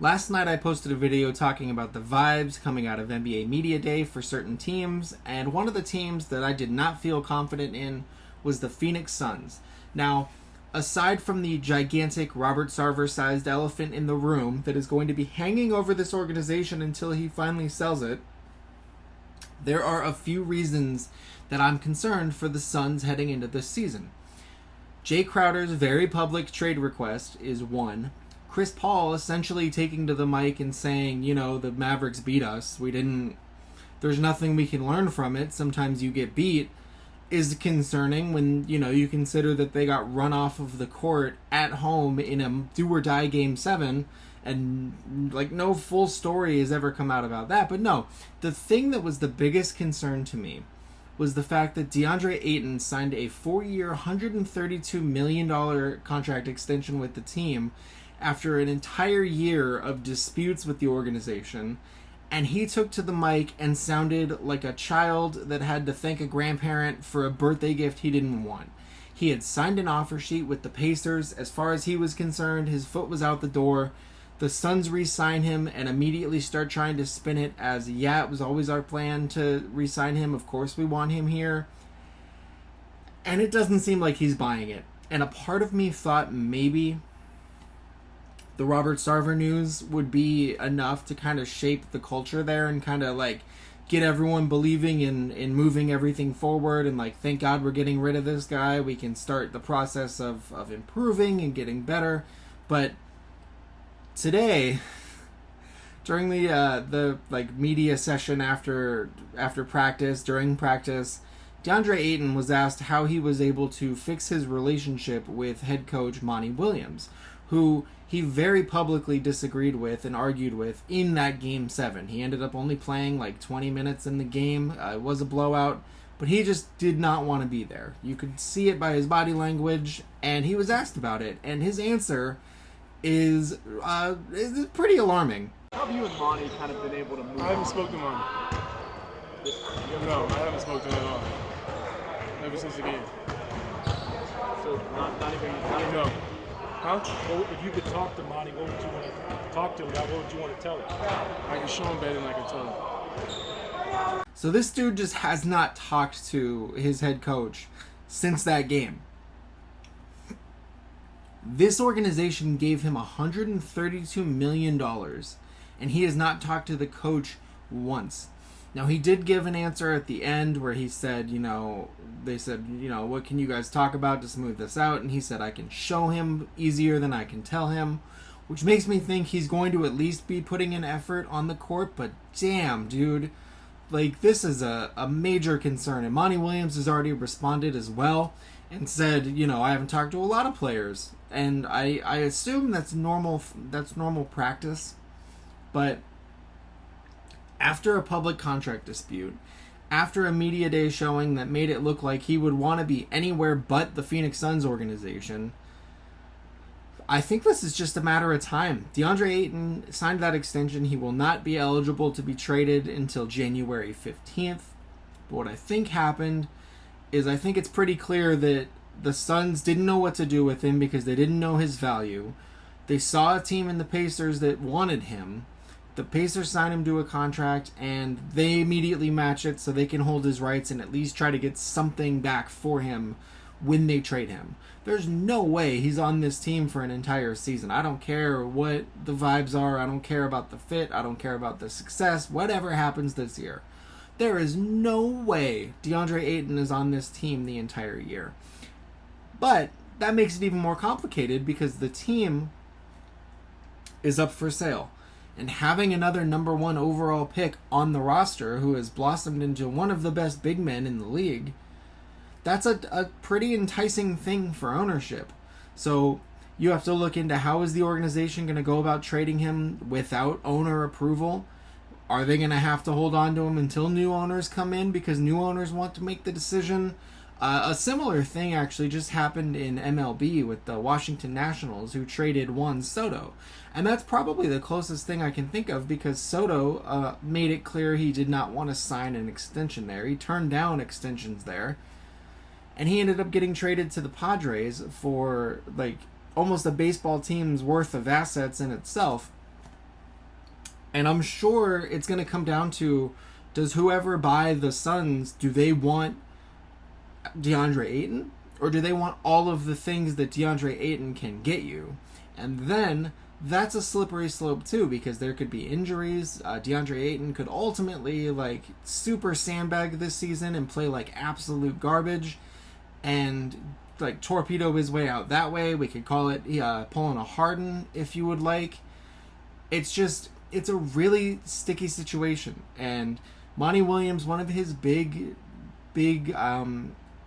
Last night I posted a video talking about the vibes coming out of NBA Media Day for certain teams, and one of the teams that I did not feel confident in was the Phoenix Suns. Now, aside from the gigantic Robert Sarver-sized elephant in the room that is going to be hanging over this organization until he finally sells it, there are a few reasons that I'm concerned for the Suns heading into this season. Jay Crowder's very public trade request is one. Chris Paul essentially taking to the mic and saying, the Mavericks beat us. There's nothing we can learn from it. Sometimes you get beat, is concerning when, you consider that they got run off of the court at home in a do-or-die Game 7, and, no full story has ever come out about that. But no, the thing that was the biggest concern to me was the fact that Deandre Ayton signed a 4-year, $132 million contract extension with the team after an entire year of disputes with the organization. And he took to the mic and sounded like a child that had to thank a grandparent for a birthday gift he didn't want. He had signed an offer sheet with the Pacers. As far as he was concerned, his foot was out the door. The Suns re-sign him and immediately start trying to spin it as, it was always our plan to re-sign him. Of course we want him here. And it doesn't seem like he's buying it. And a part of me thought maybe the Robert Sarver news would be enough to kind of shape the culture there and kind of get everyone believing in moving everything forward and thank God we're getting rid of this guy. We can start the process of improving and getting better. But today, during the media session after practice, during practice, Deandre Ayton was asked how he was able to fix his relationship with head coach Monty Williams, who he very publicly disagreed with and argued with in that Game 7. He ended up only playing 20 minutes in the game. It was a blowout, but he just did not want to be there. You could see it by his body language, and he was asked about it, and his answer is pretty alarming. How have you and Monty kind of been able to move I haven't on? spoken to Monty. No, I haven't spoken to him at all. Ever since the game. So not even. No. Huh? Well, if you could talk to Monty, what would you want to talk to him about? What would you want to tell him? I can show him better than I can tell him. So this dude just has not talked to his head coach since that game. This organization gave him $132 million, and he has not talked to the coach once. Now, he did give an answer at the end where he said, they said, what can you guys talk about to smooth this out? And he said, I can show him easier than I can tell him, which makes me think he's going to at least be putting an effort on the court. But damn, dude, this is a major concern. And Monty Williams has already responded as well and said, I haven't talked to a lot of players. And I assume that's normal practice. But after a public contract dispute, after a media day showing that made it look like he would want to be anywhere but the Phoenix Suns organization, I think this is just a matter of time. Deandre Ayton signed that extension. He will not be eligible to be traded until January 15th. But what I think happened is I think it's pretty clear that the Suns didn't know what to do with him because they didn't know his value. They saw a team in the Pacers that wanted him. The Pacers signed him to a contract, and they immediately match it so they can hold his rights and at least try to get something back for him when they trade him. There's no way he's on this team for an entire season. I don't care what the vibes are. I don't care about the fit. I don't care about the success. Whatever happens this year. There is no way Deandre Ayton is on this team the entire year. But that makes it even more complicated because the team is up for sale. And having another number 1 overall pick on the roster who has blossomed into one of the best big men in the league, that's a pretty enticing thing for ownership. So you have to look into how is the organization going to go about trading him without owner approval. Are they going to have to hold on to him until new owners come in because new owners want to make the decision? A similar thing actually just happened in MLB with the Washington Nationals, who traded Juan Soto. And that's probably the closest thing I can think of because Soto made it clear he did not want to sign an extension there. He turned down extensions there. And he ended up getting traded to the Padres for almost a baseball team's worth of assets in itself. And I'm sure it's going to come down to, does whoever buy the Suns, do they want Deandre Ayton? Or do they want all of the things that Deandre Ayton can get you? And then that's a slippery slope too, because there could be injuries. Deandre Ayton could ultimately like super sandbag this season and play like absolute garbage and like torpedo his way out that way. We could call it pulling a Harden if you would like. It's a really sticky situation. And Monty Williams, one of his big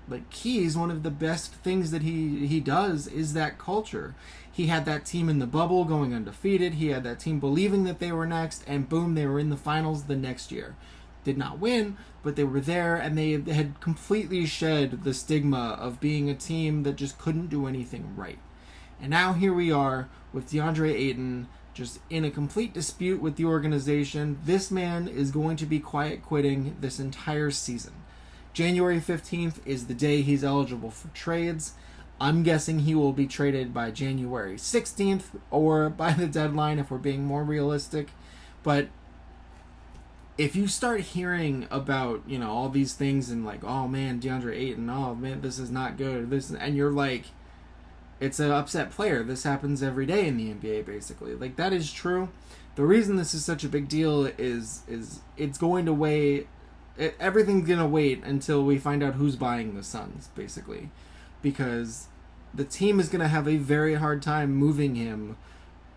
like keys, one of the best things that he does is that culture. He had that team in the bubble going undefeated. He had that team believing that they were next, and boom, they were in the finals the next year. Did not win, but they were there, and they had completely shed the stigma of being a team that just couldn't do anything right. And now here we are with Deandre Ayton just in a complete dispute with the organization. This man is going to be quiet quitting this entire season. January 15th is the day he's eligible for trades. I'm guessing he will be traded by January 16th or by the deadline if we're being more realistic. But if you start hearing about, all these things and like, oh man, DeAndre Ayton, oh man, this is not good. And you're like, it's an upset player. This happens every day in the NBA, basically. Like, that is true. The reason this is such a big deal is it's going to weigh... everything's going to wait until we find out who's buying the Suns, basically. Because the team is going to have a very hard time moving him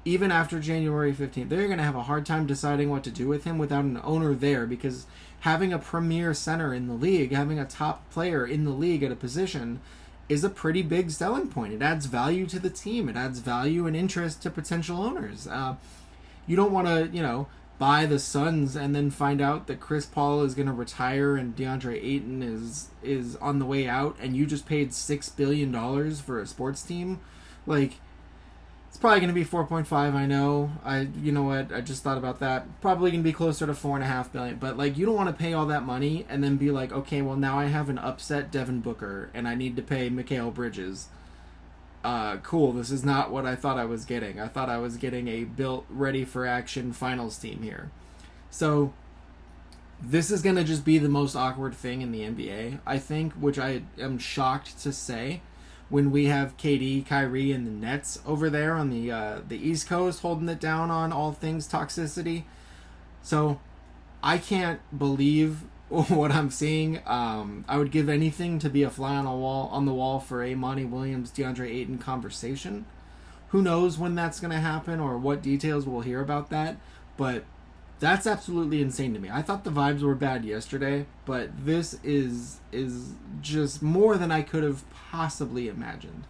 even after January 15th. They're going to have a hard time deciding what to do with him without an owner there, because having a premier center in the league, having a top player in the league at a position is a pretty big selling point. It adds value to the team. It adds value and interest to potential owners. You don't want to, buy the Suns and then find out that Chris Paul is going to retire and DeAndre Ayton is on the way out, and you just paid $6 billion for a sports team. Like, it's probably going to be 4.5. I know. You know what? I just thought about that. Probably going to be closer to 4.5 billion. But like, you don't want to pay all that money and then be like, okay, well now I have an upset Devin Booker and I need to pay Mikal Bridges. Cool. This is not what I thought I was getting. I thought I was getting a built, ready for action finals team here. So this is going to just be the most awkward thing in the NBA, I think, which I am shocked to say. When we have KD, Kyrie, and the Nets over there on the East Coast holding it down on all things toxicity. So I can't believe what I'm seeing. I would give anything to be a fly on the wall for a Monty Williams, DeAndre Ayton conversation. Who knows when that's going to happen or what details we'll hear about that, but that's absolutely insane to me. I thought the vibes were bad yesterday, but this is just more than I could have possibly imagined.